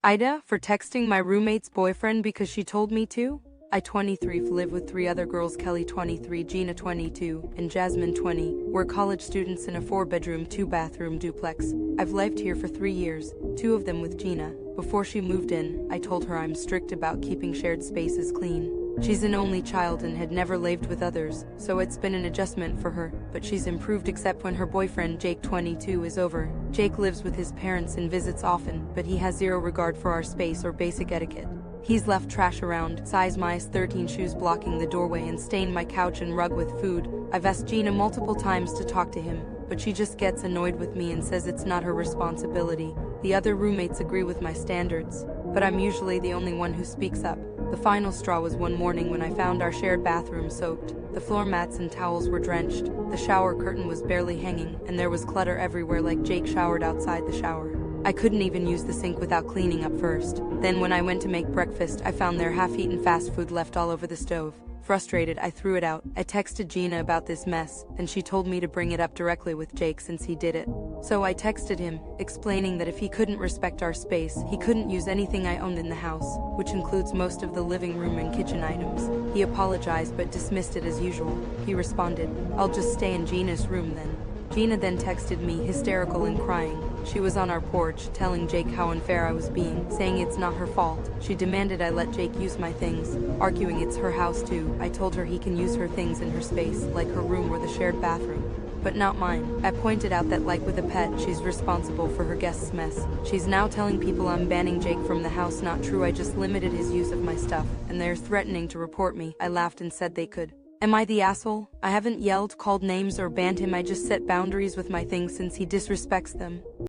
AITA for texting my roommate's boyfriend because she told me to. I 23 live with 3 other girls, Kelly 23, Gina 22, and Jasmine 20. We're college students in a 4-bedroom, 2-bathroom duplex. I've lived here for 3 years, 2 of them with Gina. Before she moved in, I told her I'm strict about keeping shared spaces clean. She's an only child and had never lived with others, so it's been an adjustment for her, but she's improved except when her boyfriend, Jake 22, is over. Jake lives with his parents and visits often, but he has zero regard for our space or basic etiquette. He's left trash around, size minus 13 shoes blocking the doorway, and stained my couch and rug with food. I've asked Gina multiple times to talk to him, but she just gets annoyed with me and says it's not her responsibility. The other roommates agree with my standards, but I'm usually the only one who speaks up. The final straw was one morning when I found our shared bathroom soaked. The floor mats and towels were drenched, the shower curtain was barely hanging, and there was clutter everywhere like Jake showered outside the shower. I couldn't even use the sink without cleaning up first. Then when I went to make breakfast, I found their half-eaten fast food left all over the stove. Frustrated, I threw it out. I texted Gina about this mess, and she told me to bring it up directly with Jake since he did it. So I texted him, explaining that if he couldn't respect our space, he couldn't use anything I owned in the house, which includes most of the living room and kitchen items. He apologized but dismissed it as usual. He responded, "I'll just stay in Gina's room then." Gina then texted me, hysterical and crying. She was on our porch, telling Jake how unfair I was being, saying it's not her fault. She demanded I let Jake use my things, arguing it's her house too. I told her he can use her things in her space, like her room or the shared bathroom, but not mine. I pointed out that like with a pet, she's responsible for her guests' mess. She's now telling people I'm banning Jake from the house. Not true, I just limited his use of my stuff, and they're threatening to report me. I laughed and said they could. Am I the asshole? I haven't yelled, called names, or banned him. I just set boundaries with my things since he disrespects them.